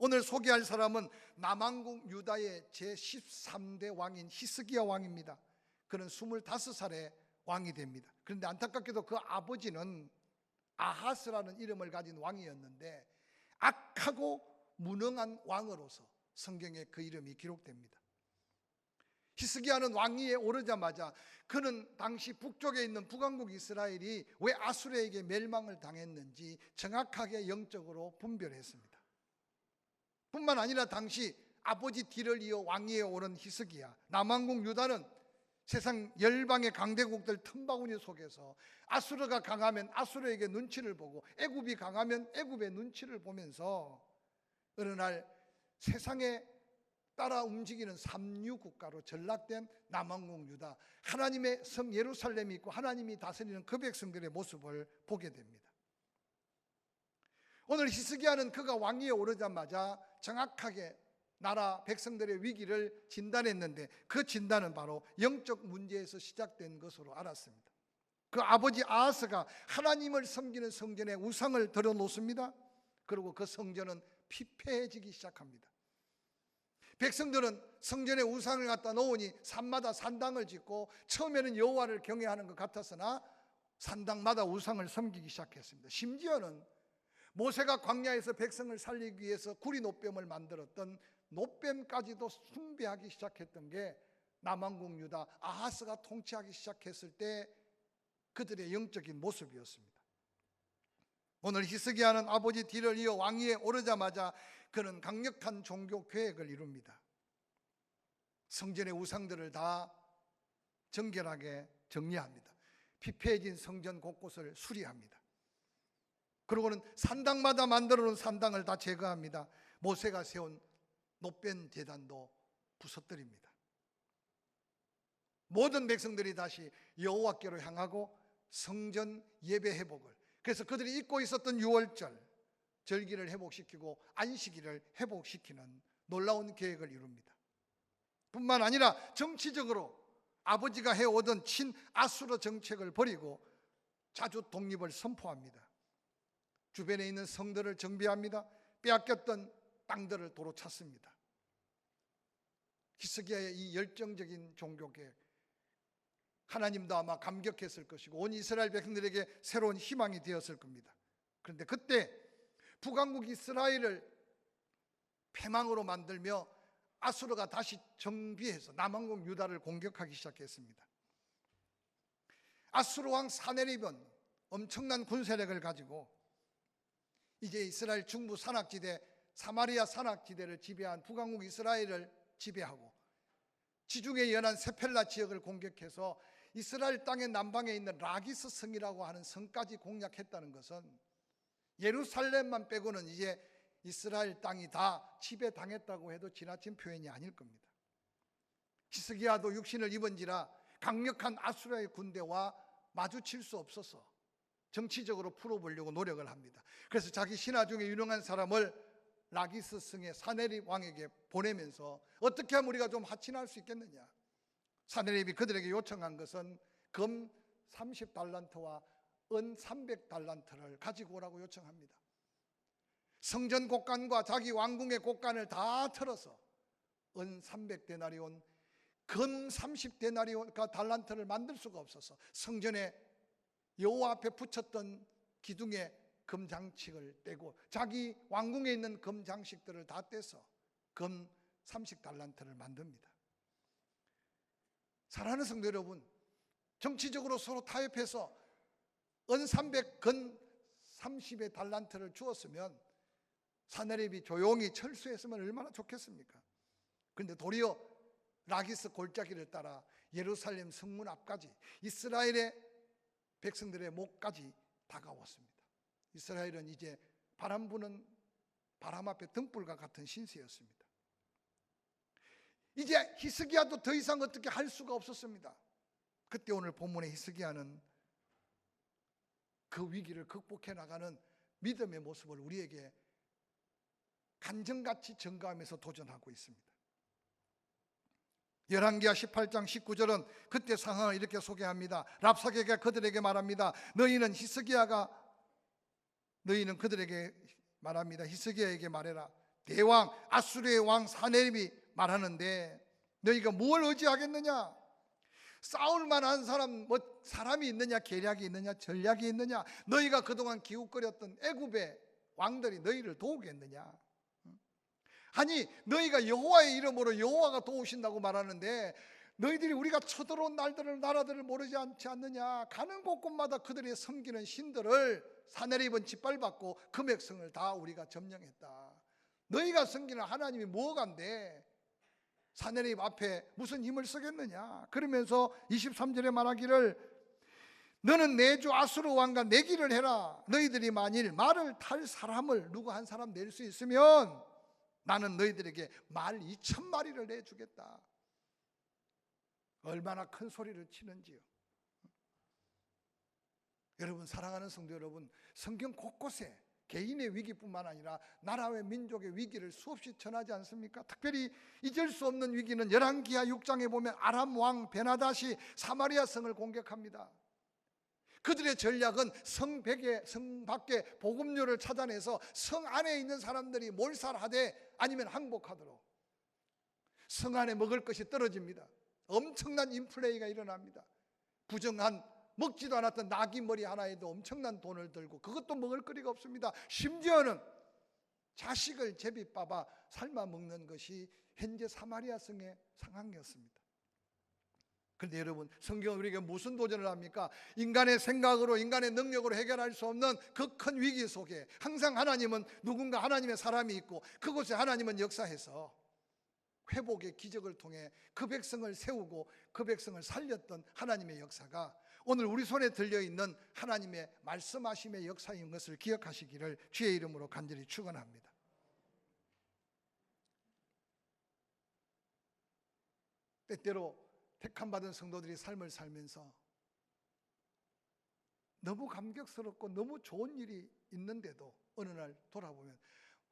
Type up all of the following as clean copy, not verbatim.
오늘 소개할 사람은 남왕국 유다의 제13대 왕인 히스기야 왕입니다. 그는 25살에 왕이 됩니다. 그런데 안타깝게도 그 아버지는 아하스라는 이름을 가진 왕이었는데 악하고 무능한 왕으로서 성경에 그 이름이 기록됩니다. 히스기야는 왕위에 오르자마자 그는 당시 북쪽에 있는 북왕국 이스라엘이 왜 아수르에게 멸망을 당했는지 정확하게 영적으로 분별했습니다. 뿐만 아니라 당시 아버지 뒤를 이어 왕위에 오른 히스기야, 남왕국 유다는 세상 열방의 강대국들 틈바구니 속에서 아수르가 강하면 아수르에게 눈치를 보고 애굽이 강하면 애굽의 눈치를 보면서 어느 날 세상에 따라 움직이는 삼류 국가로 전락된 남왕국 유다, 하나님의 성 예루살렘이 있고 하나님이 다스리는 그 백성들의 모습을 보게 됩니다. 오늘 히스기야는 그가 왕위에 오르자마자 정확하게 나라 백성들의 위기를 진단했는데 그 진단은 바로 영적 문제에서 시작된 것으로 알았습니다. 그 아버지 아하스가 하나님을 섬기는 성전에 우상을 들여놓습니다. 그리고 그 성전은 피폐해지기 시작합니다. 백성들은 성전에 우상을 갖다 놓으니 산마다 산당을 짓고 처음에는 여호와를 경외하는 것 같았으나 산당마다 우상을 섬기기 시작했습니다. 심지어는 모세가 광야에서 백성을 살리기 위해서 구리 노뱀을 만들었던 노뱀까지도 숭배하기 시작했던 게 남왕국 유다 아하스가 통치하기 시작했을 때 그들의 영적인 모습이었습니다. 오늘 히스기야는 아버지 뒤를 이어 왕위에 오르자마자 그는 강력한 종교 계획을 이룹니다. 성전의 우상들을 다 정결하게 정리합니다. 피폐해진 성전 곳곳을 수리합니다. 그리고는 산당마다 만들어 놓은 산당을 다 제거합니다. 모세가 세운 노뱀 제단도 부서뜨립니다. 모든 백성들이 다시 여호와께로 향하고 성전 예배 회복을, 그래서 그들이 잊고 있었던 유월절 절기를 회복시키고 안식일을 회복시키는 놀라운 계획을 이룹니다. 뿐만 아니라 정치적으로 아버지가 해오던 친아수르 정책을 버리고 자주 독립을 선포합니다. 주변에 있는 성들을 정비합니다. 빼앗겼던 땅들을 도로 찾습니다. 히스기야의 이 열정적인 종교계획, 하나님도 아마 감격했을 것이고 온 이스라엘 백성들에게 새로운 희망이 되었을 겁니다. 그런데 그때 북왕국 이스라엘을 패망으로 만들며 아수르가 다시 정비해서 남왕국 유다를 공격하기 시작했습니다. 아수르 왕 사네립은 엄청난 군세력을 가지고 이제 이스라엘 중부 산악지대 사마리아 산악지대를 지배한 북왕국 이스라엘을 지배하고 지중해 연안 세펠라 지역을 공격해서 이스라엘 땅의 남방에 있는 라기스 성이라고 하는 성까지 공략했다는 것은 예루살렘만 빼고는 이제 이스라엘 땅이 다 지배당했다고 해도 지나친 표현이 아닐 겁니다. 히스기야도 육신을 입은지라 강력한 아수르의 군대와 마주칠 수 없어서 정치적으로 풀어보려고 노력을 합니다. 그래서 자기 신하 중에 유능한 사람을 라기스 성의 사네립 왕에게 보내면서 어떻게 하면 우리가 좀 하친할 수 있겠느냐. 사네립이 그들에게 요청한 것은 금 30달란트와 은 300달란트를 가지고 오라고 요청합니다. 성전 곳간과 자기 왕궁의 곳간을 다 털어서 은 300데나리온, 금 30데나리온 달란트를 만들 수가 없어서 성전에 여호와 앞에 붙였던 기둥에 금장식을 떼고 자기 왕궁에 있는 금장식들을 다 떼서 금 30달란트를 만듭니다. 사랑하는 성도 여러분, 정치적으로 서로 타협해서 은 300, 금 30의 달란트를 주었으면 사네립이 조용히 철수했으면 얼마나 좋겠습니까? 그런데 도리어 라기스 골짜기를 따라 예루살렘 성문 앞까지 이스라엘의 백성들의 목까지 다가왔습니다. 이스라엘은 이제 바람 부는 바람 앞에 등불과 같은 신세였습니다. 이제 히스기야도 더 이상 어떻게 할 수가 없었습니다. 그때 오늘 본문의 히스기야는 그 위기를 극복해 나가는 믿음의 모습을 우리에게 간정같이 증가하면서 도전하고 있습니다. 열왕기하 18장 19절은 그때 상황을 이렇게 소개합니다. 랍사게가 그들에게 말합니다. 너희는 그들에게 말합니다. 히스기야에게 말해라. 대왕 아수르의 왕 사네립이 말하는데 너희가 뭘 의지하겠느냐? 싸울 만한 사람이 있느냐? 계략이 있느냐? 전략이 있느냐? 너희가 그동안 기웃거렸던 애굽의 왕들이 너희를 도우겠느냐? 아니, 너희가 여호와의 이름으로 여호와가 도우신다고 말하는데 너희들이 우리가 쳐들어온 나라들을 모르지 않느냐? 가는 곳곳마다 그들이 섬기는 신들을 사네립은 짓밟았고 그 백성을 다 우리가 점령했다. 너희가 섬기는 하나님이 뭐간데 사네립 앞에 무슨 힘을 쓰겠느냐? 그러면서 23절에 말하기를 너는 내 주 아수르 왕과 내기를 해라. 너희들이 만일 말을 탈 사람을 누구 한 사람 낼 수 있으면 나는 너희들에게 말 2,000마리를 내주겠다. 얼마나 큰 소리를 치는지요. 여러분, 사랑하는 성도 여러분, 성경 곳곳에 개인의 위기뿐만 아니라 나라와 민족의 위기를 수없이 전하지 않습니까? 특별히 잊을 수 없는 위기는 열왕기하 6장에 보면 아람 왕 베나닷이 사마리아 성을 공격합니다. 그들의 전략은 성 밖에 복음료를 찾아내서 성 안에 있는 사람들이 몰살하되 아니면 항복하도록. 성 안에 먹을 것이 떨어집니다. 엄청난 인플레이가 일어납니다. 부정한 먹지도 않았던 나귀 머리 하나에도 엄청난 돈을 들고 그것도 먹을 거리가 없습니다. 심지어는 자식을 제비뽑아 삶아 먹는 것이 현재 사마리아 성의 상황이었습니다. 그런데 여러분, 성경은 우리에게 무슨 도전을 합니까? 인간의 생각으로, 인간의 능력으로 해결할 수 없는 그 큰 위기 속에 항상 하나님은 누군가 하나님의 사람이 있고 그곳에 하나님은 역사해서 회복의 기적을 통해 그 백성을 세우고 그 백성을 살렸던 하나님의 역사가 오늘 우리 손에 들려있는 하나님의 말씀하심의 역사인 것을 기억하시기를 주의 이름으로 간절히 축원합니다. 때때로 택함받은 성도들이 삶을 살면서 너무 감격스럽고 너무 좋은 일이 있는데도 어느 날 돌아보면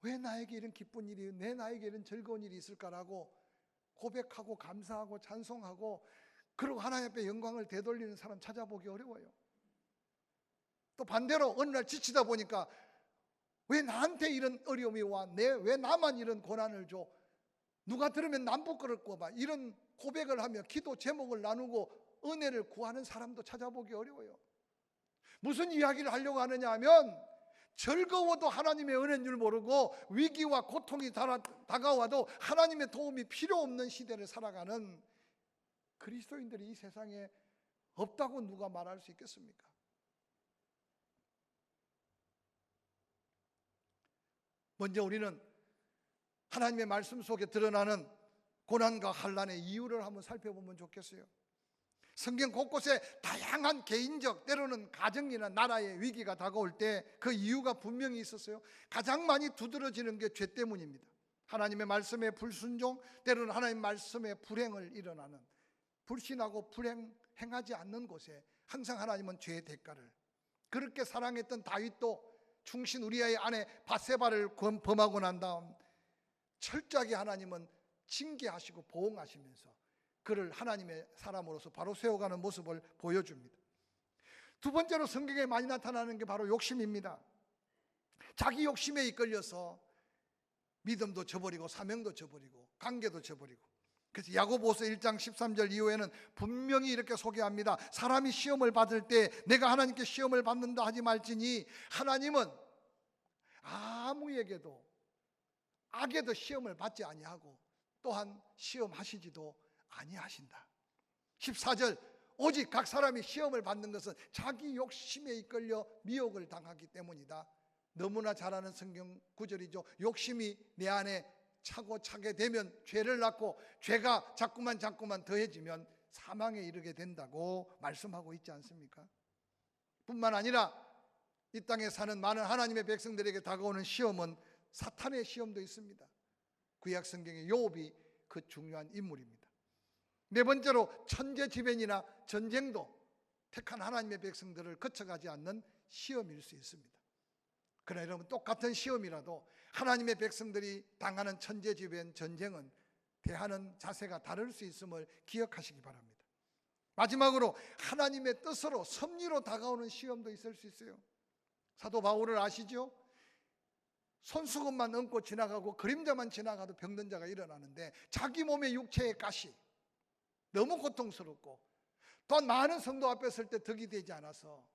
왜 나에게 이런 기쁜 일이, 왜 나에게 이런 즐거운 일이 있을까라고 고백하고 감사하고 찬송하고 그리고 하나님 앞에 영광을 되돌리는 사람 찾아보기 어려워요. 또 반대로 어느 날 지치다 보니까 왜 나한테 이런 어려움이 와? 왜 나만 이런 고난을 줘? 누가 들으면 남 부끄럽고 봐. 이런 고백을 하며 기도 제목을 나누고 은혜를 구하는 사람도 찾아보기 어려워요. 무슨 이야기를 하려고 하느냐 하면 즐거워도 하나님의 은혜인 줄 모르고 위기와 고통이 다가와도 하나님의 도움이 필요 없는 시대를 살아가는 그리스도인들이 이 세상에 없다고 누가 말할 수 있겠습니까? 먼저 우리는 하나님의 말씀 속에 드러나는 고난과 환난의 이유를 한번 살펴보면 좋겠어요. 성경 곳곳에 다양한 개인적, 때로는 가정이나 나라의 위기가 다가올 때 그 이유가 분명히 있었어요. 가장 많이 두드러지는 게 죄 때문입니다. 하나님의 말씀에 불순종, 때로는 하나님의 말씀에 불행을 일어나는, 불신하고 행하지 않는 곳에 항상 하나님은 죄의 대가를, 그렇게 사랑했던 다윗도 충신 우리아의 아내 밧세바를 범하고 난 다음 철저하게 하나님은 징계하시고 보응하시면서 그를 하나님의 사람으로서 바로 세워가는 모습을 보여줍니다. 두 번째로 성경에 많이 나타나는 게 바로 욕심입니다. 자기 욕심에 이끌려서 믿음도 저버리고 사명도 저버리고 관계도 저버리고. 그래서 야고보서 1장 13절 이후에는 분명히 이렇게 소개합니다. 사람이 시험을 받을 때 내가 하나님께 시험을 받는다 하지 말지니 하나님은 아무에게도 악에도 시험을 받지 아니하고 또한 시험하시지도 아니하신다. 14절 오직 각 사람이 시험을 받는 것은 자기 욕심에 이끌려 미혹을 당하기 때문이다. 너무나 잘 아는 성경 구절이죠. 욕심이 내 안에 차게 되면 죄를 낳고 죄가 자꾸만 더해지면 사망에 이르게 된다고 말씀하고 있지 않습니까? 뿐만 아니라 이 땅에 사는 많은 하나님의 백성들에게 다가오는 시험은 사탄의 시험도 있습니다. 구약 성경의 욥이 그 중요한 인물입니다. 네 번째로 천재지변이나 전쟁도 택한 하나님의 백성들을 거쳐가지 않는 시험일 수 있습니다. 그러나 여러분, 똑같은 시험이라도 하나님의 백성들이 당하는 천재지변 전쟁은 대하는 자세가 다를 수 있음을 기억하시기 바랍니다. 마지막으로 하나님의 뜻으로 섭리로 다가오는 시험도 있을 수 있어요. 사도 바울을 아시죠? 손수건만 얹고 지나가고 그림자만 지나가도 병든 자가 일어나는데 자기 몸의 육체의 가시 너무 고통스럽고 또한 많은 성도 앞에 설 때 덕이 되지 않아서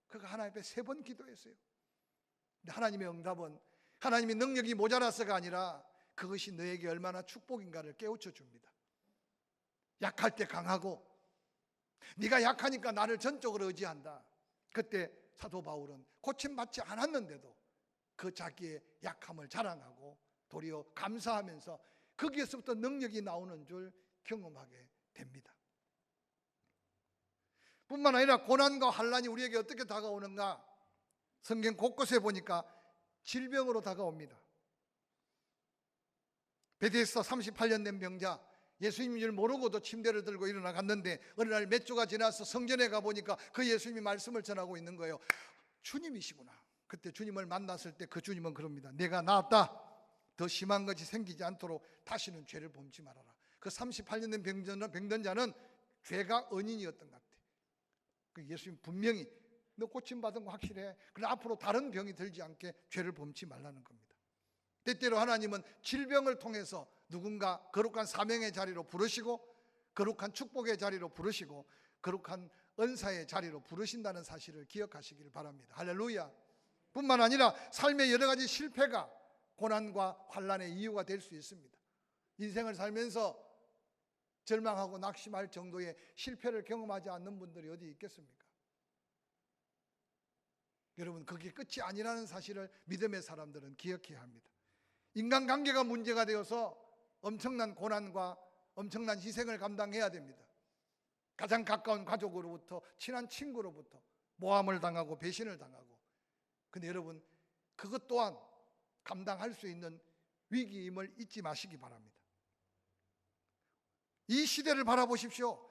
그가 하나님 앞에 3번 기도했어요. 근데 하나님의 응답은 하나님의 능력이 모자라서가 아니라 그것이 너에게 얼마나 축복인가를 깨우쳐 줍니다. 약할 때 강하고 네가 약하니까 나를 전적으로 의지한다. 그때 사도 바울은 고침받지 않았는데도 그 자기의 약함을 자랑하고 도리어 감사하면서 거기에서부터 능력이 나오는 줄 경험하게 됩니다. 뿐만 아니라 고난과 환난이 우리에게 어떻게 다가오는가? 성경 곳곳에 보니까 질병으로 다가옵니다. 베데스다 38년 된 병자, 예수님인 줄 모르고도 침대를 들고 일어나 갔는데 어느 날 몇 주가 지나서 성전에 가보니까 그 예수님이 말씀을 전하고 있는 거예요. 주님이시구나. 그때 주님을 만났을 때 그 주님은 그럽니다. 내가 나았다. 더 심한 것이 생기지 않도록 다시는 죄를 범치 말아라. 그 38년 된 병든 자는 죄가 은인이었던 것 같아. 그 예수님 분명히 너 고침받은 거 확실해. 그러나 앞으로 다른 병이 들지 않게 죄를 범치 말라는 겁니다. 때때로 하나님은 질병을 통해서 누군가 거룩한 사명의 자리로 부르시고 거룩한 축복의 자리로 부르시고 거룩한 은사의 자리로 부르신다는 사실을 기억하시길 바랍니다. 할렐루야. 뿐만 아니라 삶의 여러 가지 실패가 고난과 환난의 이유가 될 수 있습니다. 인생을 살면서 절망하고 낙심할 정도의 실패를 경험하지 않는 분들이 어디 있겠습니까? 여러분, 그게 끝이 아니라는 사실을 믿음의 사람들은 기억해야 합니다. 인간관계가 문제가 되어서 엄청난 고난과 엄청난 희생을 감당해야 됩니다. 가장 가까운 가족으로부터, 친한 친구로부터 모함을 당하고 배신을 당하고. 근데 여러분, 그것 또한 감당할 수 있는 위기임을 잊지 마시기 바랍니다. 이 시대를 바라보십시오.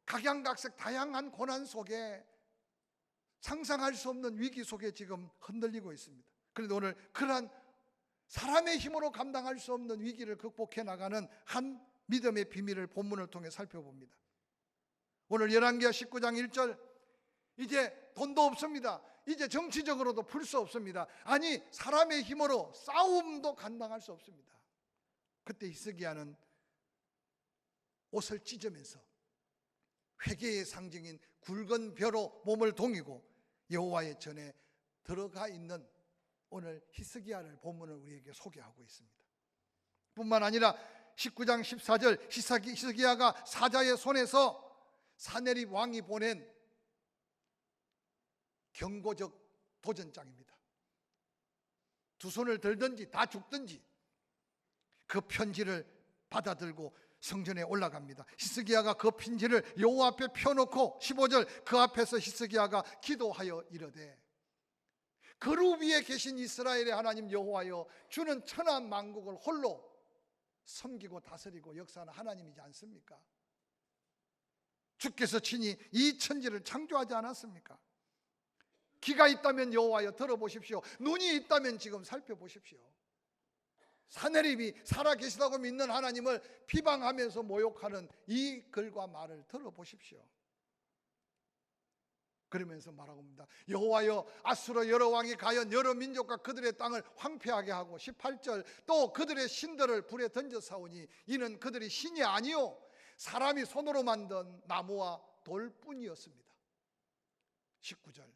각양각색 다양한 고난 속에 상상할 수 없는 위기 속에 지금 흔들리고 있습니다. 그런데 오늘 그러한 사람의 힘으로 감당할 수 없는 위기를 극복해 나가는 한 믿음의 비밀을 본문을 통해 살펴봅니다. 오늘 열왕기하 19장 1절, 이제 돈도 없습니다. 이제 정치적으로도 풀 수 없습니다. 아니, 사람의 힘으로 싸움도 감당할 수 없습니다. 그때 히스기야는 옷을 찢으면서 회개의 상징인 굵은 벼로 몸을 동이고 여호와의 전에 들어가 있는 오늘 히스기야를 본문을 우리에게 소개하고 있습니다. 뿐만 아니라 19장 14절 히스기야가 사자의 손에서 사네립 왕이 보낸 경고적 도전장입니다. 두 손을 들든지 다 죽든지 그 편지를 받아들고 성전에 올라갑니다. 히스기야가 그 편지를 여호와 앞에 펴놓고 15절 그 앞에서 히스기야가 기도하여 이르되 그룹 위에 계신 이스라엘의 하나님 여호와여, 주는 천하 만국을 홀로 섬기고 다스리고 역사하는 하나님이지 않습니까? 주께서 친히 이 천지를 창조하지 않았습니까? 귀가 있다면 여호와여 들어보십시오. 눈이 있다면 지금 살펴보십시오. 사네립이 살아계시다고 믿는 하나님을 비방하면서 모욕하는 이 글과 말을 들어보십시오. 그러면서 말하고 있습니다. 여호와여, 아수르 여러 왕이 가여 여러 민족과 그들의 땅을 황폐하게 하고 18절 또 그들의 신들을 불에 던져 사오니 이는 그들이 신이 아니요 사람이 손으로 만든 나무와 돌뿐이었습니다. 19절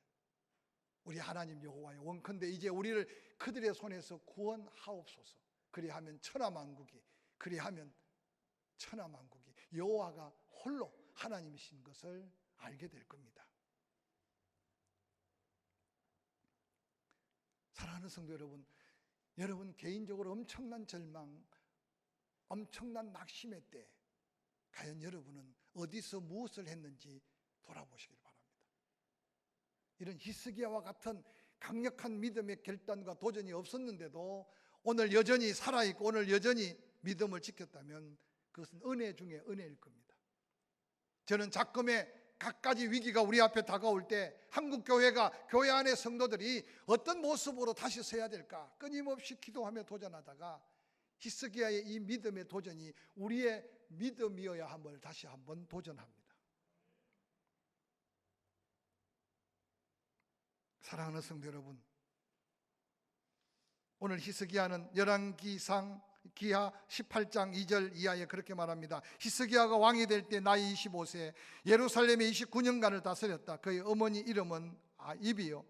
우리 하나님 여호와여, 원컨대 이제 우리를 그들의 손에서 구원하옵소서. 그리하면 천하만국이 여호와가 홀로 하나님이신 것을 알게 될 겁니다. 사랑하는 성도 여러분 개인적으로 엄청난 절망, 엄청난 낙심의 때 과연 여러분은 어디서 무엇을 했는지 돌아보시길 바랍니다. 이런 히스기야와 같은 강력한 믿음의 결단과 도전이 없었는데도 오늘 여전히 살아있고 오늘 여전히 믿음을 지켰다면 그것은 은혜 중에 은혜일 겁니다. 저는 작금의 갖가지 위기가 우리 앞에 다가올 때 한국 교회가, 교회 안의 성도들이 어떤 모습으로 다시 서야 될까 끊임없이 기도하며 도전하다가 히스기야의 이 믿음의 도전이 우리의 믿음이어야 함을 다시 한번 도전합니다. 사랑하는 성도 여러분, 오늘 히스기야는 열왕기상 기하 18장 2절 이하에 그렇게 말합니다. 히스기야가 왕이 될 때 나이 25세, 예루살렘에 29년간을 다스렸다. 그의 어머니 이름은 아이비요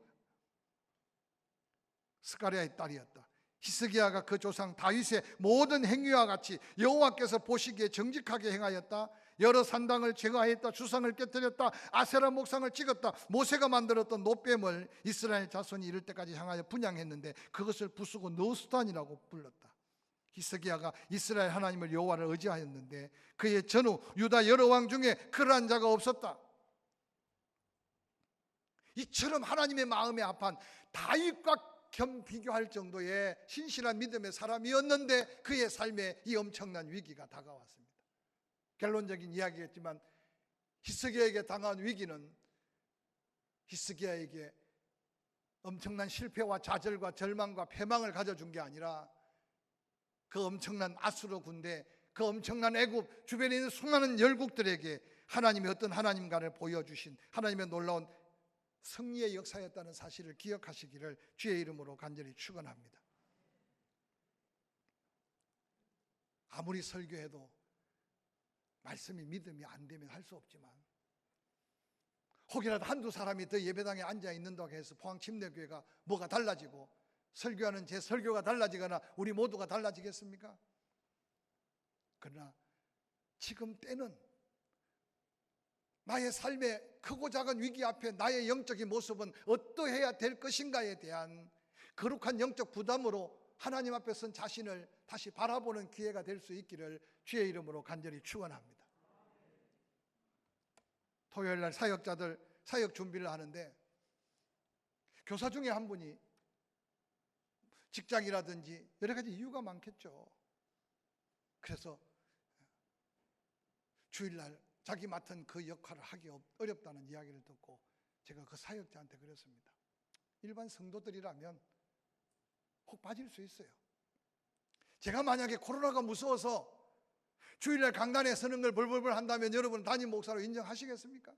스가랴의 딸이었다. 히스기야가 그 조상 다윗의 모든 행위와 같이 여호와께서 보시기에 정직하게 행하였다. 여러 산당을 제거하였다. 주상을 깨뜨렸다. 아세라 목상을 찍었다. 모세가 만들었던 노뱀을 이스라엘 자손이 이를 때까지 향하여 분향했는데 그것을 부수고 너스탄이라고 불렀다. 히스기야가 이스라엘 하나님을 여호와를 의지하였는데 그의 전후 유다 여러 왕 중에 그러한 자가 없었다. 이처럼 하나님의 마음에 합한 다윗과 겸 비교할 정도의 신실한 믿음의 사람이었는데 그의 삶에 이 엄청난 위기가 다가왔습니다. 결론적인 이야기겠지만 히스기야에게 당한 위기는 히스기야에게 엄청난 실패와 좌절과 절망과 패망을 가져준 게 아니라 그 엄청난 아수르 군대, 그 엄청난 애굽, 주변에 있는 수많은 열국들에게 하나님의 어떤 하나님과를 보여주신 하나님의 놀라운 승리의 역사였다는 사실을 기억하시기를 주의 이름으로 간절히 축원합니다. 아무리 설교해도 말씀이 믿음이 안 되면 할 수 없지만 혹이라도 한두 사람이 더 예배당에 앉아 있는다고 해서 포항 침례교회가 뭐가 달라지고 설교하는 제 설교가 달라지거나 우리 모두가 달라지겠습니까? 그러나 지금 때는 나의 삶의 크고 작은 위기 앞에 나의 영적인 모습은 어떠해야 될 것인가에 대한 거룩한 영적 부담으로 하나님 앞에 선 자신을 다시 바라보는 기회가 될 수 있기를 주의 이름으로 간절히 축원합니다. 토요일날 사역자들 사역 준비를 하는데 교사 중에 한 분이 직장이라든지 여러 가지 이유가 많겠죠. 그래서 주일날 자기 맡은 그 역할을 하기 어렵다는 이야기를 듣고 제가 그 사역자한테 그랬습니다. 일반 성도들이라면 혹 빠질 수 있어요. 제가 만약에 코로나가 무서워서 주일날 강단에 서는 걸 벌벌벌 한다면 여러분 담임 목사로 인정하시겠습니까?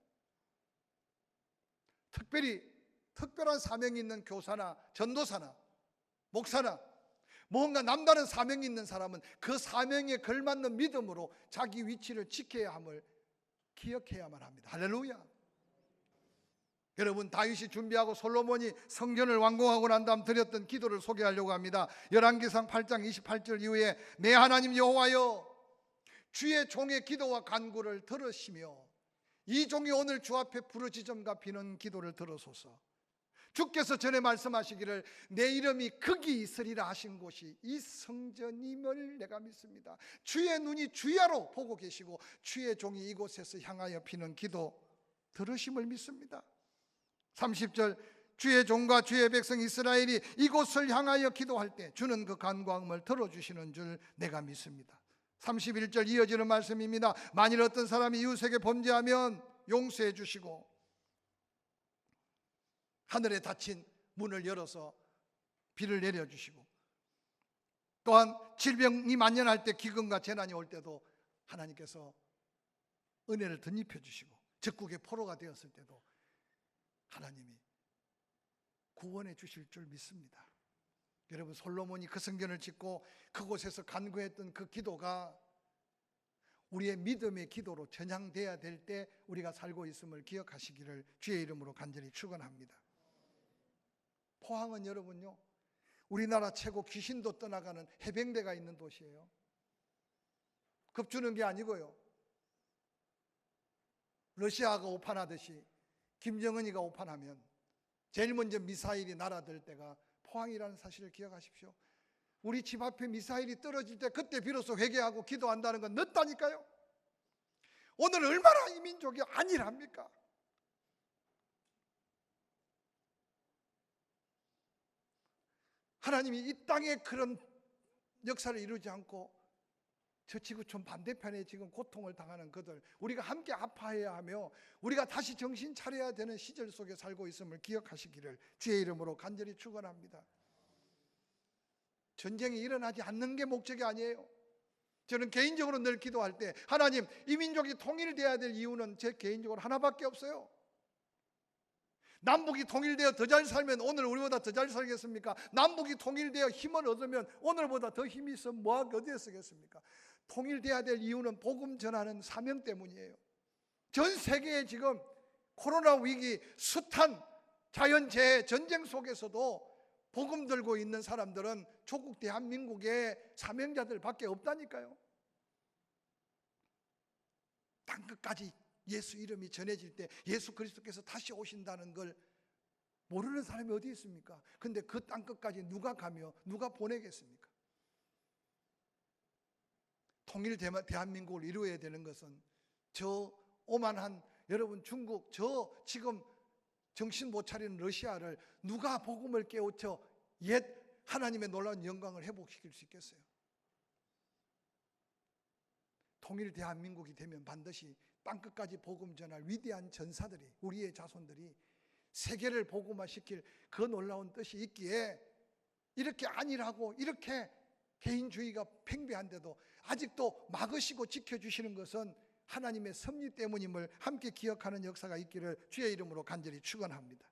특별한 사명이 있는 교사나 전도사나 목사나 뭔가 남다른 사명이 있는 사람은 그 사명에 걸맞는 믿음으로 자기 위치를 지켜야 함을 기억해야만 합니다. 할렐루야. 여러분 다윗이 준비하고 솔로몬이 성전을 완공하고 난 다음 드렸던 기도를 소개하려고 합니다. 열왕기상 8장 28절 이후에 내 하나님 여호와여 주의 종의 기도와 간구를 들으시며 이 종이 오늘 주 앞에 부르짖음과 비는 기도를 들으소서. 주께서 전에 말씀하시기를 내 이름이 거기 있으리라 하신 곳이 이 성전임을 내가 믿습니다. 주의 눈이 주야로 보고 계시고 주의 종이 이곳에서 향하여 비는 기도 들으심을 믿습니다. 30절 주의 종과 주의 백성 이스라엘이 이곳을 향하여 기도할 때 주는 그 간구함을 들어주시는 줄 내가 믿습니다. 31절 이어지는 말씀입니다. 만일 어떤 사람이 이웃에게 범죄하면 용서해 주시고 하늘에 닫힌 문을 열어서 비를 내려주시고 또한 질병이 만연할 때 기근과 재난이 올 때도 하나님께서 은혜를 덧입혀 주시고 적국의 포로가 되었을 때도 하나님이 구원해 주실 줄 믿습니다. 여러분 솔로몬이 그 성전을 짓고 그곳에서 간구했던 그 기도가 우리의 믿음의 기도로 전향돼야 될 때 우리가 살고 있음을 기억하시기를 주의 이름으로 간절히 축원합니다. 포항은 여러분요 우리나라 최고 귀신도 떠나가는 해병대가 있는 도시예요. 겁주는 게 아니고요 러시아가 오판하듯이 김정은이가 오판하면 제일 먼저 미사일이 날아들 때가 포항이라는 사실을 기억하십시오. 우리 집 앞에 미사일이 떨어질 때 그때 비로소 회개하고 기도한다는 건 늦다니까요. 오늘 얼마나 이 민족이 안일합니까? 하나님이 이 땅에 그런 역사를 이루지 않고 저 지구촌 반대편에 지금 고통을 당하는 그들, 우리가 함께 아파해야 하며 우리가 다시 정신 차려야 되는 시절 속에 살고 있음을 기억하시기를 주의 이름으로 간절히 축원합니다. 전쟁이 일어나지 않는 게 목적이 아니에요. 저는 개인적으로 늘 기도할 때, 하나님, 이 민족이 통일돼야 될 이유는 제 개인적으로 하나밖에 없어요. 남북이 통일되어 더 잘 살면 오늘 우리보다 더 잘 살겠습니까? 남북이 통일되어 힘을 얻으면 오늘보다 더 힘이 있으면 뭐하게 어디에 쓰겠습니까? 통일돼야 될 이유는 복음 전하는 사명 때문이에요. 전 세계에 지금 코로나 위기, 숱한 자연재해, 전쟁 속에서도 복음 들고 있는 사람들은 조국 대한민국의 사명자들 밖에 없다니까요. 땅끝까지 예수 이름이 전해질 때 예수 그리스도께서 다시 오신다는 걸 모르는 사람이 어디 있습니까? 근데 그 땅끝까지 누가 가며 누가 보내겠습니까? 통일 대한민국을 이루어야 되는 것은 저 오만한 여러분 중국, 저 지금 정신 못 차리는 러시아를 누가 복음을 깨우쳐 옛 하나님의 놀라운 영광을 회복시킬 수 있겠어요? 통일 대한민국이 되면 반드시 땅끝까지 복음 전할 위대한 전사들이, 우리의 자손들이 세계를 복음화시킬 그 놀라운 뜻이 있기에, 이렇게 안일하고 이렇게 개인주의가 팽배한데도 아직도 막으시고 지켜주시는 것은 하나님의 섭리 때문임을 함께 기억하는 역사가 있기를 주의 이름으로 간절히 축원합니다.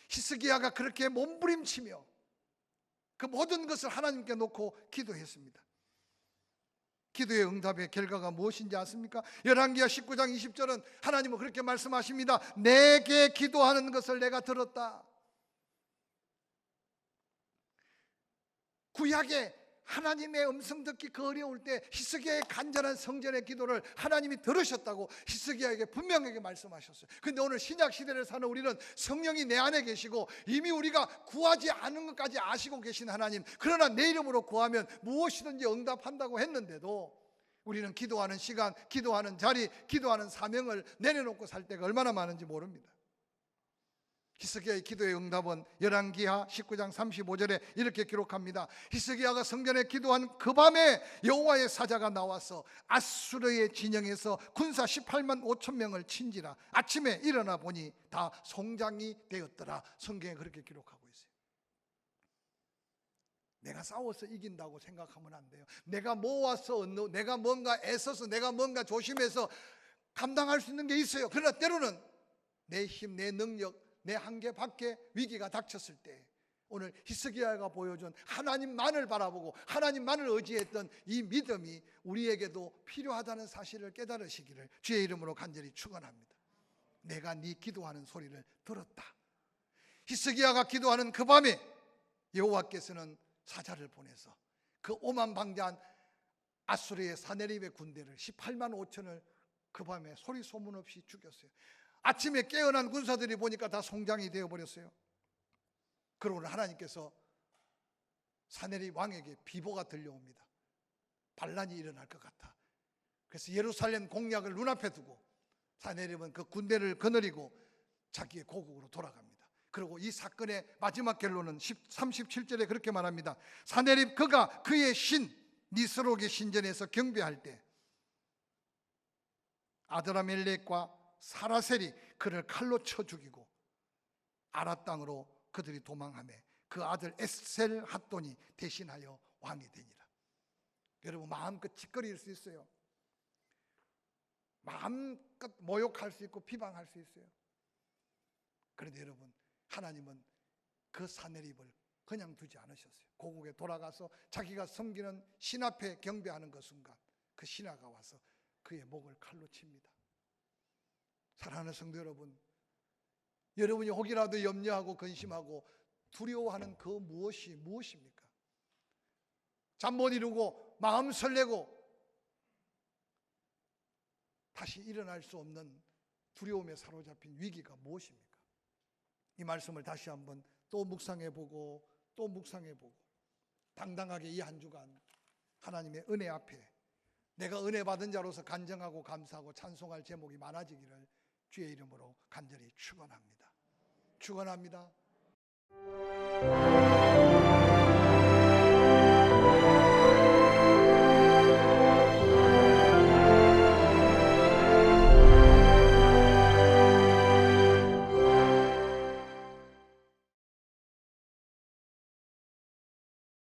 히스기야가 그렇게 몸부림치며 그 모든 것을 하나님께 놓고 기도했습니다. 기도의 응답의 결과가 무엇인지 아십니까? 열왕기하 19장 20절은 하나님은 그렇게 말씀하십니다. 내게 기도하는 것을 내가 들었다. 구약에 하나님의 음성 듣기 그 어려울 때 히스기야의 간절한 성전의 기도를 하나님이 들으셨다고 히스기야에게 분명하게 말씀하셨어요. 근데 오늘 신약 시대를 사는 우리는 성령이 내 안에 계시고 이미 우리가 구하지 않은 것까지 아시고 계신 하나님, 그러나 내 이름으로 구하면 무엇이든지 응답한다고 했는데도 우리는 기도하는 시간, 기도하는 자리, 기도하는 사명을 내려놓고 살 때가 얼마나 많은지 모릅니다. 히스기야의 기도의 응답은 열왕기하 19장 35절에 이렇게 기록합니다. 히스기야가 성전에 기도한 그 밤에 여호와의 사자가 나와서 아수르의 진영에서 군사 18만 5천 명을 친지라. 아침에 일어나 보니 다 송장이 되었더라. 성경에 그렇게 기록하고 있어요. 내가 싸워서 이긴다고 생각하면 안 돼요. 내가 모아서, 내가 뭔가 애써서, 내가 뭔가 조심해서 감당할 수 있는 게 있어요. 그러나 때로는 내 힘, 내 능력, 내 한계 밖에 위기가 닥쳤을 때 오늘 히스기야가 보여준 하나님만을 바라보고 하나님만을 의지했던 이 믿음이 우리에게도 필요하다는 사실을 깨달으시기를 주의 이름으로 간절히 축원합니다. 내가 네 기도하는 소리를 들었다. 히스기야가 기도하는 그 밤에 여호와께서는 사자를 보내서 그 오만방자한 아수르의 사네립의 군대를 18만 5천을 그 밤에 소리 소문 없이 죽였어요. 아침에 깨어난 군사들이 보니까 다 송장이 되어버렸어요. 그러고 하나님께서 사네립 왕에게 비보가 들려옵니다. 반란이 일어날 것 같아. 그래서 예루살렘 공략을 눈앞에 두고 사네립은 그 군대를 거느리고 자기의 고국으로 돌아갑니다. 그리고 이 사건의 마지막 결론은 37절에 그렇게 말합니다. 사네립 그가 그의 신 니스록의 신전에서 경배할 때 아드라멜렉과 사라셀이 그를 칼로 쳐 죽이고 아라 땅으로 그들이 도망하며 그 아들 에셀 핫돈이 대신하여 왕이 되니라. 여러분, 마음껏 짓거릴 수 있어요. 마음껏 모욕할 수 있고 비방할 수 있어요. 그런데 여러분, 하나님은 그 사네립을 그냥 두지 않으셨어요. 고국에 돌아가서 자기가 섬기는 신 앞에 경배하는 그 순간 그 신하가 와서 그의 목을 칼로 칩니다. 사랑하는 성도 여러분, 여러분이 혹이라도 염려하고 근심하고 두려워하는 그 무엇이 무엇입니까? 잠 못 이루고 마음 설레고 다시 일어날 수 없는 두려움에 사로잡힌 위기가 무엇입니까? 이 말씀을 다시 한번 또 묵상해보고 또 묵상해보고 당당하게 이 한 주간 하나님의 은혜 앞에 내가 은혜 받은 자로서 간증하고 감사하고 찬송할 제목이 많아지기를 주의 이름으로 간절히 축원합니다. 축원합니다.